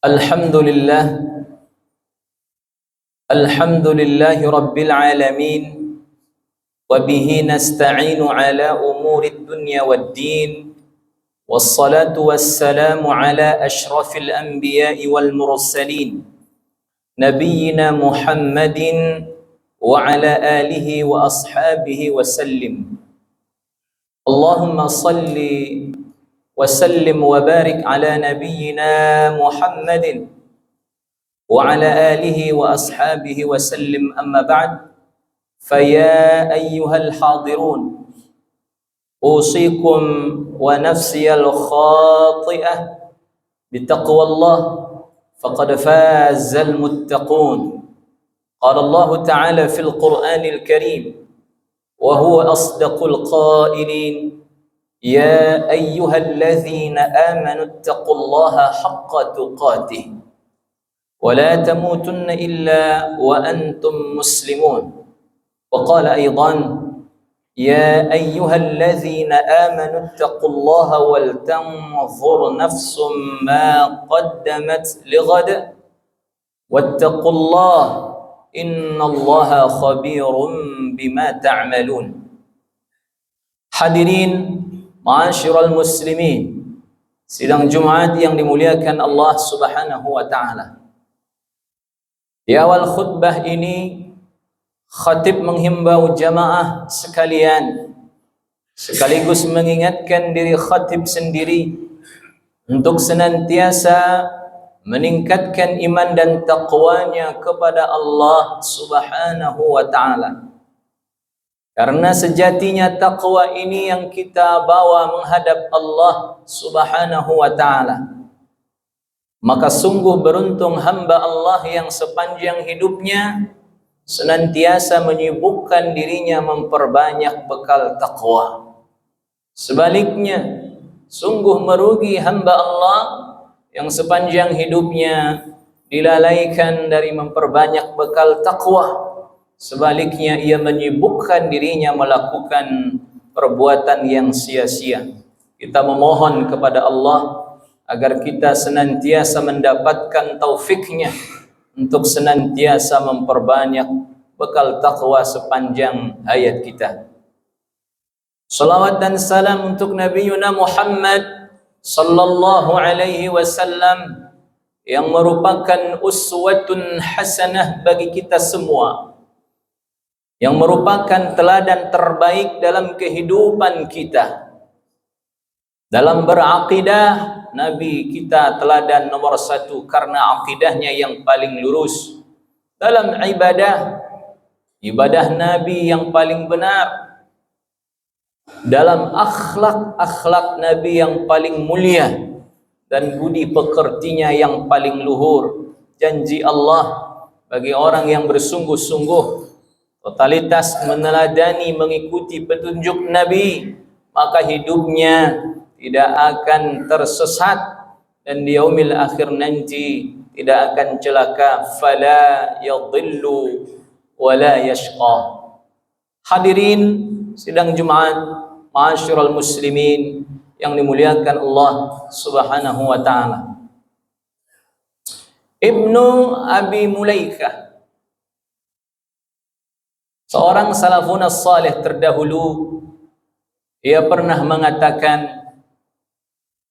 Alhamdulillah, alhamdulillahi rabbil alamin, wa bihi nasta'inu ala umuri dunya waddin, wassalatu wassalamu ala ashrafil anbiya'i wal mursalin, nabiyyina Muhammadin wa ala alihi wa ashabihi wa sallim. Allahumma salli wa sallim wa barik ala nabiyyina Muhammadin wa ala alihi wa ashabihi wa sallim, amma ba'd. Faya ayyuhal hadirun, usikum wa nafsiyal khati'ah bitaqwallah, faqad fazal muttaqun. Qala Allah ta'ala fil Qur'anil Karim wa huwa asdaqul qailin, ya ayyuhalladzina amanu ittaqullaha haqqa tuqatih wa la tamutunna illa wa antum muslimun. Wa qala aidan, ya ayyuhalladzina amanu ittaqullaha wal tanzur nafsum ma qaddamat lighad wattaqullaha innallaha khabirum bima ta'malun. Hadirin ma'asyiral muslimin, sidang Jumat yang dimuliakan Allah Subhanahu wa taala. Di awal khutbah ini, khatib menghimbau jamaah sekalian, sekaligus mengingatkan diri khatib sendiri untuk senantiasa meningkatkan iman dan taqwanya kepada Allah Subhanahu wa ta'ala. Karena sejatinya taqwa ini yang kita bawa menghadap Allah Subhanahu wa ta'ala. Maka sungguh beruntung hamba Allah yang sepanjang hidupnya senantiasa menyibukkan dirinya memperbanyak bekal taqwa. Sebaliknya, sungguh merugi hamba Allah yang sepanjang hidupnya dilalaikan dari memperbanyak bekal taqwa. Sebaliknya, ia menyibukkan dirinya melakukan perbuatan yang sia-sia. Kita memohon kepada Allah agar kita senantiasa mendapatkan taufiknya untuk senantiasa memperbanyak bekal taqwa sepanjang hayat kita. Salawat dan salam untuk Nabi Muhammad sallallahu alaihi wasallam yang merupakan uswatun hasanah bagi kita semua, yang merupakan teladan terbaik dalam kehidupan kita. Dalam berakidah, Nabi kita teladan nomor satu karena akidahnya yang paling lurus. Dalam ibadah, ibadah Nabi yang paling benar. Dalam akhlak Nabi yang paling mulia, dan budi pekertinya yang paling luhur. Janji Allah bagi orang yang bersungguh-sungguh totalitas meneladani mengikuti petunjuk Nabi, maka hidupnya tidak akan tersesat, dan di yaumil akhir nanti tidak akan celaka. Fala yadhillu wala yashqa. Hadirin sidang Jumat, ma'asyiral muslimin yang dimuliakan Allah Subhanahu wa taala. Ibnu Abi Mulaikah, seorang salafun as-salih terdahulu, ia pernah mengatakan,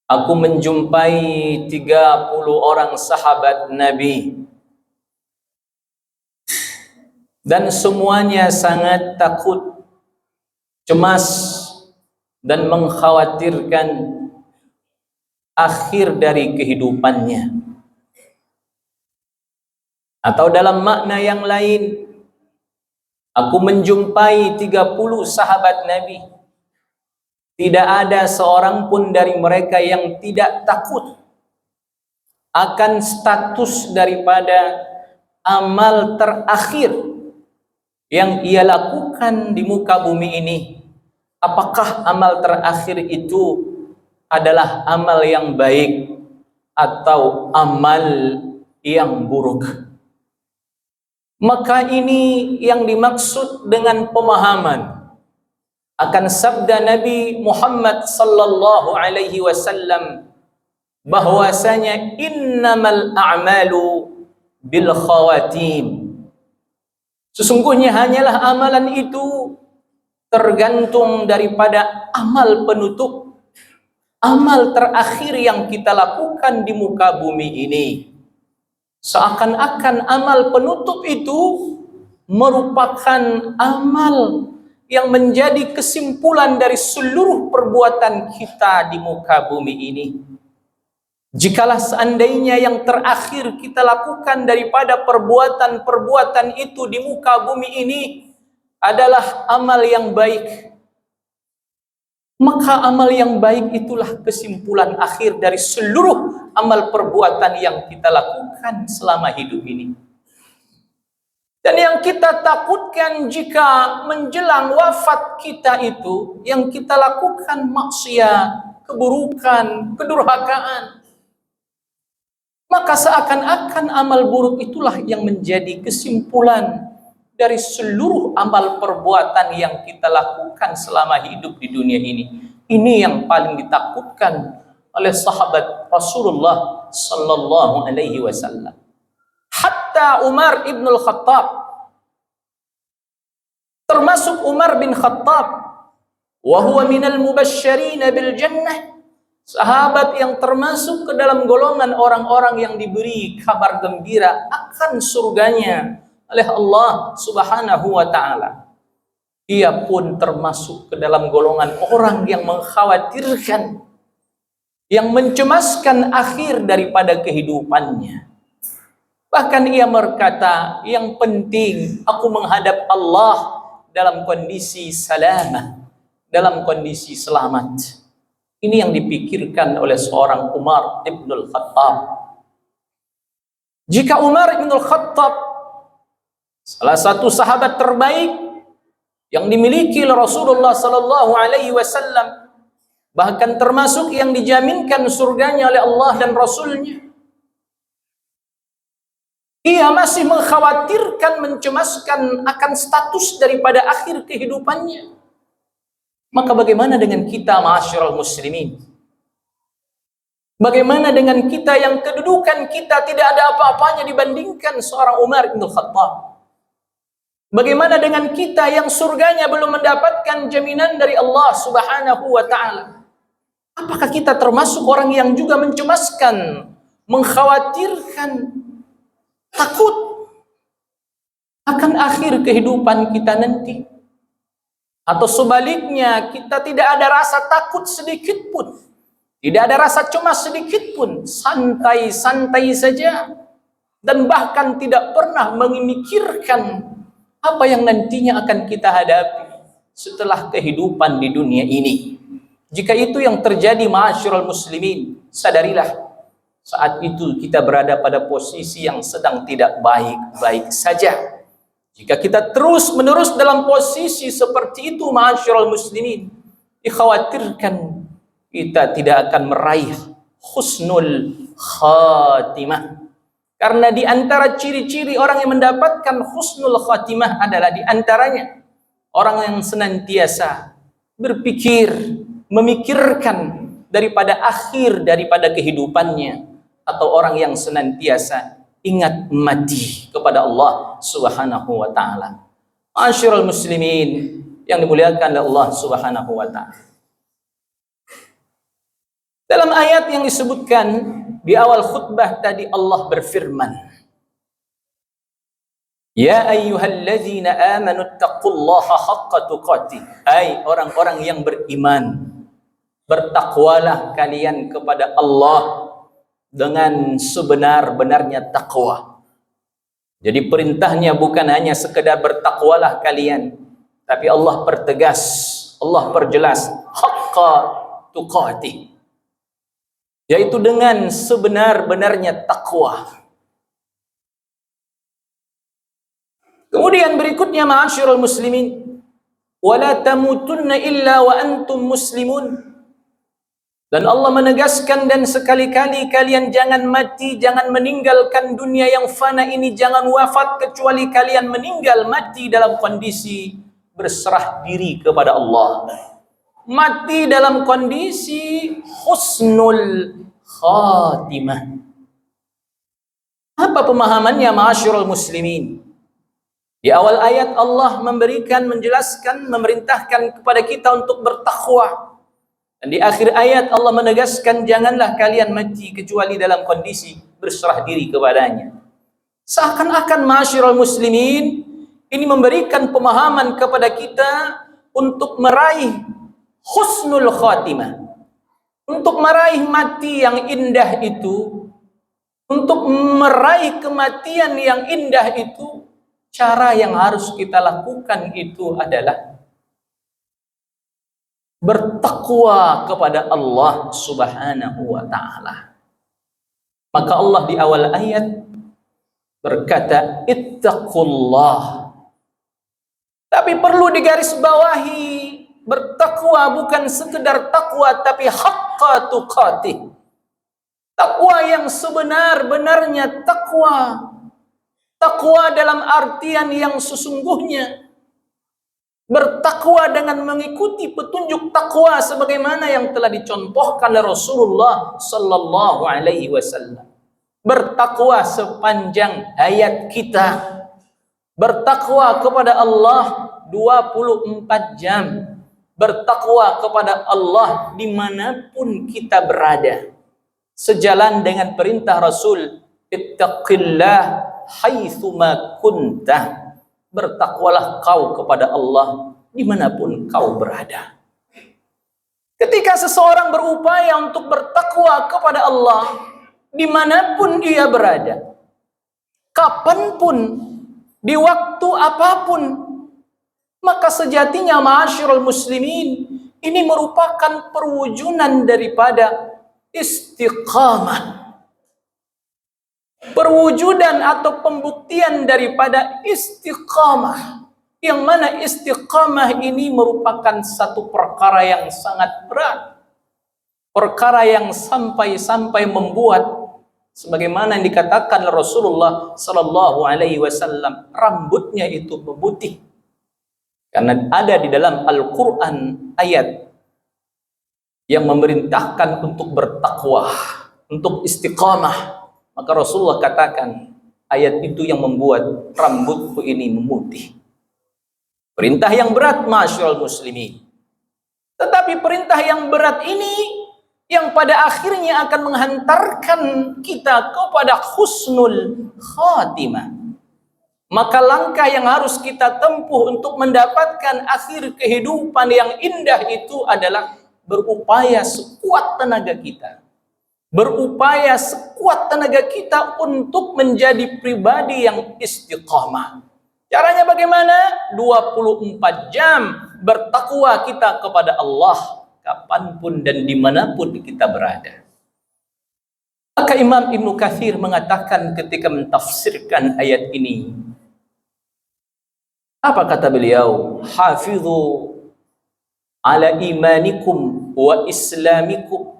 aku menjumpai 30 orang sahabat Nabi dan semuanya sangat takut, cemas dan mengkhawatirkan akhir dari kehidupannya. Atau dalam makna yang lain, aku menjumpai 30 sahabat Nabi, tidak ada seorang pun dari mereka yang tidak takut akan status daripada amal terakhir yang ia lakukan di muka bumi ini. Apakah amal terakhir itu adalah amal yang baik atau amal yang buruk? Maka ini yang dimaksud dengan pemahaman akan sabda Nabi Muhammad sallallahu alaihi wasallam bahwasanya innamal a'malu bil khawatim. Sesungguhnya hanyalah amalan itu tergantung daripada amal penutup, amal terakhir yang kita lakukan di muka bumi ini. Seakan-akan amal penutup itu merupakan amal yang menjadi kesimpulan dari seluruh perbuatan kita di muka bumi ini. Jikalau seandainya yang terakhir kita lakukan daripada perbuatan-perbuatan itu di muka bumi ini adalah amal yang baik, maka amal yang baik itulah kesimpulan akhir dari seluruh amal perbuatan yang kita lakukan selama hidup ini. Dan yang kita takutkan jika menjelang wafat kita itu, yang kita lakukan maksiat, keburukan, kedurhakaan, maka seakan-akan amal buruk itulah yang menjadi kesimpulan dari seluruh amal perbuatan yang kita lakukan selama hidup di dunia ini. Ini yang paling ditakutkan oleh sahabat Rasulullah sallallahu alaihi wasallam. Hatta Umar ibn al-Khattab, termasuk Umar bin Khattab, wa huwa minal mubasysyirin bil jannah, sahabat yang termasuk ke dalam golongan orang-orang yang diberi kabar gembira akan surganya oleh Allah Subhanahu wa taala. Ia pun termasuk ke dalam golongan orang yang mengkhawatirkan, yang mencemaskan akhir daripada kehidupannya. Bahkan ia berkata, yang penting aku menghadap Allah dalam kondisi salamah, dalam kondisi selamat. Ini yang dipikirkan oleh seorang Umar ibn al-Khattab. Jika Umar ibn al-Khattab, salah satu sahabat terbaik yang dimiliki oleh Rasulullah sallallahu alaihi wasallam, bahkan termasuk yang dijaminkan surganya oleh Allah dan Rasulnya, ia masih mengkhawatirkan, mencemaskan akan status daripada akhir kehidupannya. Maka bagaimana dengan kita, ma'asyiral muslimin? Bagaimana dengan kita yang kedudukan kita tidak ada apa-apanya dibandingkan seorang Umar bin Khattab? Bagaimana dengan kita yang surganya belum mendapatkan jaminan dari Allah Subhanahu wa taala? Apakah kita termasuk orang yang juga mencemaskan, mengkhawatirkan, takut akan akhir kehidupan kita nanti? Atau sebaliknya, kita tidak ada rasa takut sedikit pun, tidak ada rasa cemas sedikit pun, santai-santai saja, dan bahkan tidak pernah memikirkan apa yang nantinya akan kita hadapi setelah kehidupan di dunia ini. Jika itu yang terjadi, ma'asyiral muslimin, sadarilah saat itu kita berada pada posisi yang sedang tidak baik-baik saja. Jika kita terus-menerus dalam posisi seperti itu, ma'asyiral muslimin, dikhawatirkan kita tidak akan meraih husnul khatimah. Karena di antara ciri-ciri orang yang mendapatkan husnul khatimah adalah di antaranya orang yang senantiasa berpikir, memikirkan daripada akhir daripada kehidupannya, atau orang yang senantiasa ingat mati kepada Allah Subhanahu wa taala. Ma'asyiral muslimin yang dimuliakan oleh Allah Subhanahu wa taala. Dalam ayat yang disebutkan di awal khutbah tadi, Allah berfirman, ya ayyuhalladzina amanu taqullaha haqqa tuqatih. Hai orang-orang yang beriman, bertakwalah kalian kepada Allah dengan sebenar-benarnya takwa. Jadi perintahnya bukan hanya sekedar bertakwalah kalian, tapi Allah pertegas, Allah perjelas haqqa tuqatih, yaitu dengan sebenar-benarnya takwa. Kemudian berikutnya, ma'asyiral muslimin, wala tamutunna illa wa antum muslimun. Dan Allah menegaskan, dan sekali-kali kalian jangan mati, jangan meninggalkan dunia yang fana ini, jangan wafat kecuali kalian meninggal mati dalam kondisi berserah diri kepada Allah. Mati dalam kondisi husnul khatimah. Apa pemahamannya ma'asyiral muslimin? Di awal ayat Allah menjelaskan, memerintahkan kepada kita untuk bertakwa. Dan di akhir ayat Allah menegaskan, janganlah kalian mati kecuali dalam kondisi berserah diri kepadanya. Seakan-akan ma'asyiral muslimin ini memberikan pemahaman kepada kita untuk meraih husnul khatimah, untuk meraih mati yang indah itu, untuk meraih kematian yang indah itu, cara yang harus kita lakukan itu adalah bertakwa kepada Allah Subhanahu wa ta'ala. Maka Allah di awal ayat berkata, ittaqullah. Tapi perlu digarisbawahi, bertakwa bukan sekedar takwa, tapi haqqa tuqatih. Takwa yang sebenar-benarnya takwa. Takwa dalam artian yang sesungguhnya. Bertakwa dengan mengikuti petunjuk takwa sebagaimana yang telah dicontohkan oleh Rasulullah sallallahu alaihi wasallam. Bertakwa sepanjang hayat kita. Bertakwa kepada Allah 24 jam. Bertakwa kepada Allah dimanapun kita berada. Sejalan dengan perintah Rasul, ittaqillah haitsuma kuntah. Bertakwalah kau kepada Allah dimanapun kau berada. Ketika seseorang berupaya untuk bertakwa kepada Allah dimanapun dia berada, kapanpun, di waktu apapun, maka sejatinya ma'asyiral muslimin ini merupakan perwujudan daripada istiqamah. Perwujudan atau pembuktian daripada istiqamah, yang mana istiqamah ini merupakan satu perkara yang sangat berat, perkara yang sampai-sampai membuat, sebagaimana yang dikatakan Rasulullah sallallahu alaihi wasallam, rambutnya itu memutih. Karena ada di dalam Al-Quran ayat yang memerintahkan untuk bertakwa, untuk istiqamah. Maka Rasulullah katakan, ayat itu yang membuat rambutku ini memutih. Perintah yang berat, ma'asyiral muslimin. Tetapi perintah yang berat ini yang pada akhirnya akan menghantarkan kita kepada husnul khatimah. Maka langkah yang harus kita tempuh untuk mendapatkan akhir kehidupan yang indah itu adalah berupaya sekuat tenaga kita. Berupaya sekuat tenaga kita untuk menjadi pribadi yang istiqamah. Caranya bagaimana? 24 jam bertakwa kita kepada Allah kapanpun dan dimanapun kita berada. Maka Imam Ibnu Katsir mengatakan ketika mentafsirkan ayat ini, apa kata beliau? Hafidhu ala imanikum wa islamikum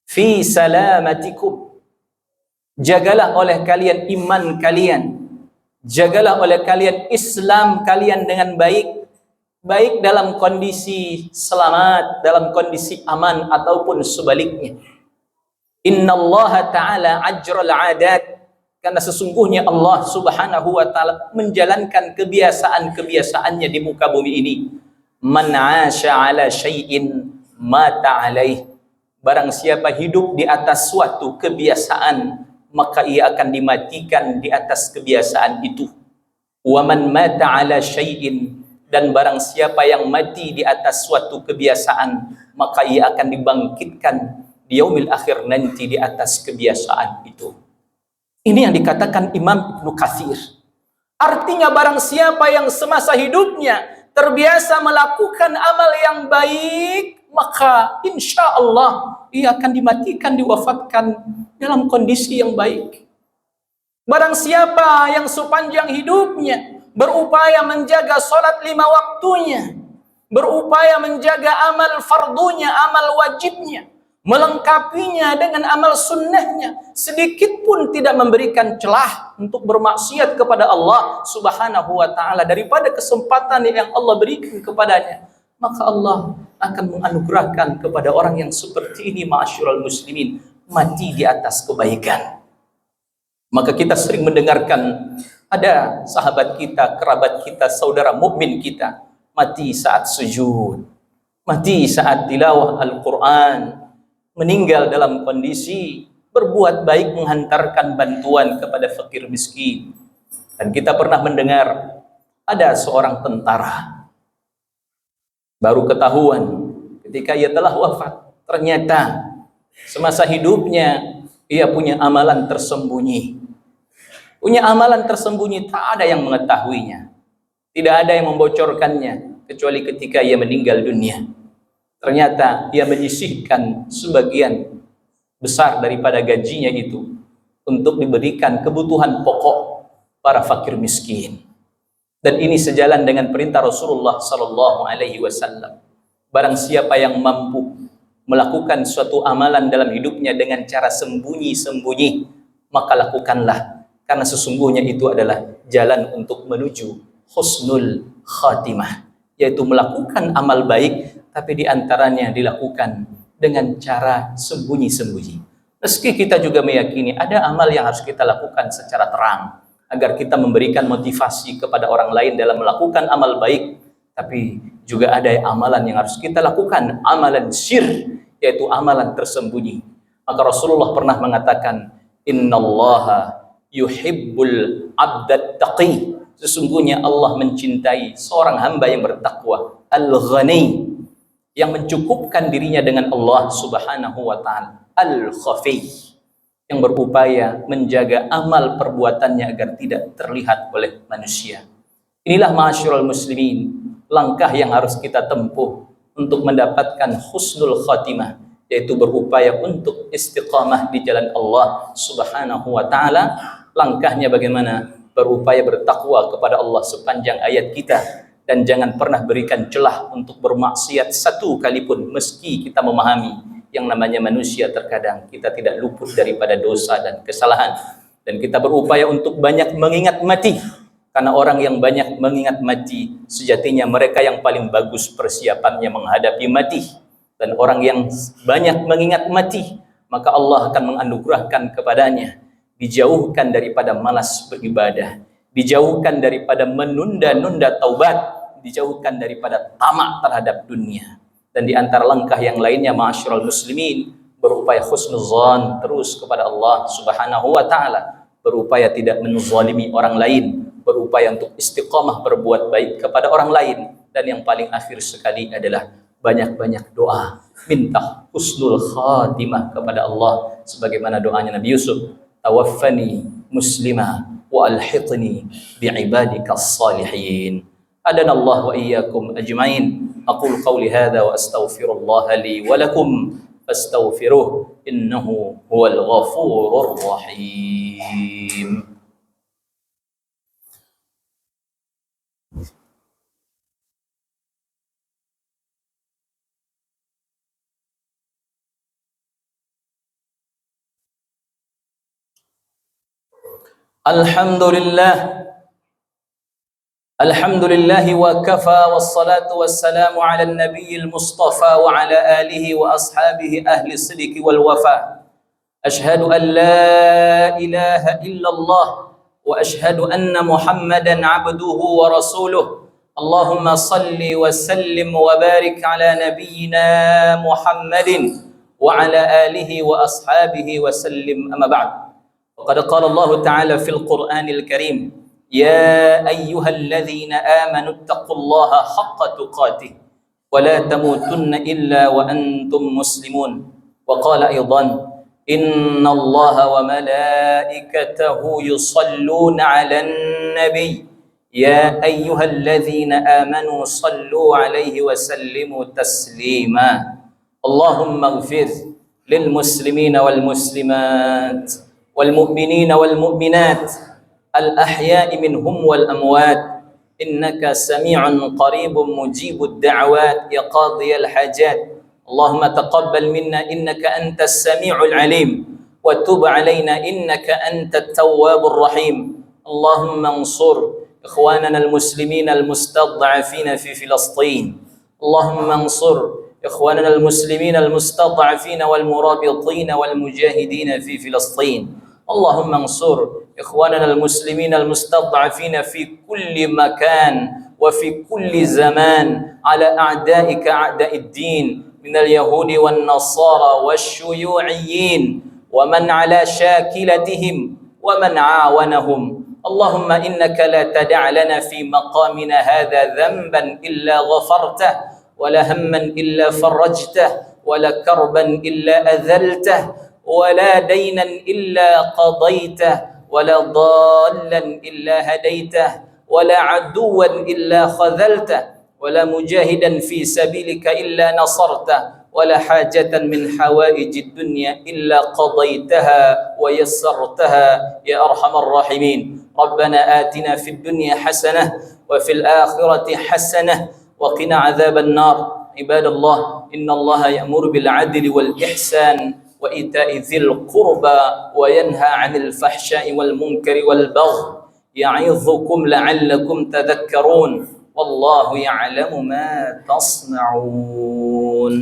fi salamatikum. Jagalah oleh kalian iman kalian, jagalah oleh kalian Islam kalian dengan baik, baik dalam kondisi selamat, dalam kondisi aman ataupun sebaliknya. Innallaha ta'ala ajral adat, karena sesungguhnya Allah Subhanahu wa ta'ala menjalankan kebiasaan-kebiasaannya di muka bumi ini. Man 'asha 'ala syai'in mata 'alaih. Barang siapa hidup di atas suatu kebiasaan, maka ia akan dimatikan di atas kebiasaan itu. Wa man mata 'ala syai'in, dan barang siapa yang mati di atas suatu kebiasaan, maka ia akan dibangkitkan di yaumil akhir nanti di atas kebiasaan itu. Ini yang dikatakan Imam Ibnu Katsir. Artinya barang siapa yang semasa hidupnya terbiasa melakukan amal yang baik, maka insya Allah ia akan dimatikan, diwafatkan dalam kondisi yang baik. Barang siapa yang sepanjang hidupnya berupaya menjaga sholat 5 waktunya, berupaya menjaga amal fardunya, amal wajibnya, melengkapinya dengan amal sunnahnya, sedikit pun tidak memberikan celah untuk bermaksiat kepada Allah Subhanahu wa ta'ala daripada kesempatan yang Allah berikan kepadanya, maka Allah akan menganugerahkan kepada orang yang seperti ini, ma'asyiral muslimin, mati di atas kebaikan. Maka kita sering mendengarkan ada sahabat kita, kerabat kita, saudara mukmin kita mati saat sujud, mati saat tilawah Al-Quran, meninggal dalam kondisi berbuat baik, menghantarkan bantuan kepada fakir miskin. Dan kita pernah mendengar ada seorang tentara, baru ketahuan ketika ia telah wafat, ternyata semasa hidupnya ia punya amalan tersembunyi. Punya amalan tersembunyi, tak ada yang mengetahuinya, tidak ada yang membocorkannya, kecuali ketika ia meninggal dunia. Ternyata ia menyisihkan sebagian besar daripada gajinya itu untuk diberikan kebutuhan pokok para fakir miskin. Dan ini sejalan dengan perintah Rasulullah Sallallahu Alaihi Wasallam. Barang siapa yang mampu melakukan suatu amalan dalam hidupnya dengan cara sembunyi-sembunyi, maka lakukanlah. Karena sesungguhnya itu adalah jalan untuk menuju husnul khatimah, yaitu melakukan amal baik, tapi diantaranya dilakukan dengan cara sembunyi-sembunyi. Meski kita juga meyakini ada amal yang harus kita lakukan secara terang, agar kita memberikan motivasi kepada orang lain dalam melakukan amal baik, tapi juga ada amalan yang harus kita lakukan, amalan sir, yaitu amalan tersembunyi. Maka Rasulullah pernah mengatakan, innallaha yuhibbul abdat taqi, sesungguhnya Allah mencintai seorang hamba yang bertakwa, al-ghani, yang mencukupkan dirinya dengan Allah Subhanahu wa ta'ala, al-khafi, yang berupaya menjaga amal perbuatannya agar tidak terlihat oleh manusia. Inilah ma'asyiral muslimin, langkah yang harus kita tempuh untuk mendapatkan husnul khatimah, yaitu berupaya untuk istiqamah di jalan Allah Subhanahu wa ta'ala. Langkahnya bagaimana? Berupaya bertakwa kepada Allah sepanjang ayat kita, dan jangan pernah berikan celah untuk bermaksiat satu kali pun, meski kita memahami yang namanya manusia terkadang kita tidak luput daripada dosa dan kesalahan. Dan kita berupaya untuk banyak mengingat mati, karena orang yang banyak mengingat mati sejatinya mereka yang paling bagus persiapannya menghadapi mati. Dan orang yang banyak mengingat mati, maka Allah akan menganugerahkan kepadanya dijauhkan daripada malas beribadah, dijauhkan daripada menunda-nunda taubat, dijauhkan daripada tamak terhadap dunia. Dan di antara langkah yang lainnya, ma'asyiral muslimin, berupaya husnuzan terus kepada Allah Subhanahu wa ta'ala, berupaya tidak menzalimi orang lain, berupaya untuk istiqamah berbuat baik kepada orang lain, dan yang paling akhir sekali adalah banyak-banyak doa, minta husnul khatimah kepada Allah, sebagaimana doanya Nabi Yusuf, tawaffani muslima wa alhiqni bi'ibadikas salihin. Adana Allah wa iyyakum ajma'in. Aqul qawli hadha wa astaghfirullah li wa lakum fastaghfiruh innahu huwal ghafurur rahim. Alhamdulillah, alhamdulillah wa kafa, wassalatu wassalamu ala nabiyil mustafa wa ala alihi wa ashabihi ahli sidiki wal wafa. Ashhadu an la ilaha illallah wa ashhadu anna Muhammadan abduhu wa rasuluh. Allahumma salli wa sallim wa barik ala nabiyyina Muhammadin wa ala alihi wa ashabihi wa sallim, amma ba'd. وقد قال الله تعالى في القرآن الكريم يا أيها الذين آمنوا اتقوا الله حق تقاته ولا تموتن إلا وأنتم مسلمون. وقال أيضا إن الله وملائكته يصلون على النبي يا أيها الذين آمنوا صلوا عليه وسلموا تسليما. اللهم اغفر للمسلمين والمسلمات والمؤمنين والمؤمنات الأحياء منهم والأموات إنك سميع قريب مجيب الدعوات يا قاضي الحاجات. اللهم تقبل منا إنك أنت السميع العليم وتب علينا إنك أنت التواب الرحيم. اللهم انصر إخواننا المسلمين المستضعفين في فلسطين. اللهم انصر إخواننا المسلمين المستضعفين والمرابطين والمجاهدين في فلسطين. اللهم انصر إخواننا المسلمين المستضعفين في كل مكان وفي كل زمان على أعدائك أعداء الدين من اليهود والنصارى والشيوعيين ومن على شاكلتهم ومن عاونهم. اللهم إنك لا تدع لنا في مقامنا هذا ذنبا إلا غفرته، ولا هما إلا فرجته، ولا كربا إلا أذلته، ولا دينا إلا قضيته، ولا ضالا إلا هديته، ولا عدوا إلا خذلته، ولا مجاهدا في سبيلك إلا نصرته، ولا حاجة من حوائج الدنيا إلا قضيتها ويسرتها يا أرحم الراحمين. ربنا آتنا في الدنيا حسنة وفي الآخرة حسنة وقنا عذاب النار. عباد الله، إن الله يأمر بالعدل والإحسان وإيتاء ذي القربى وينهى عن الفحشاء والمنكر والبغي يعظكم لعلكم تذكرون. والله يعلم ما تصنعون.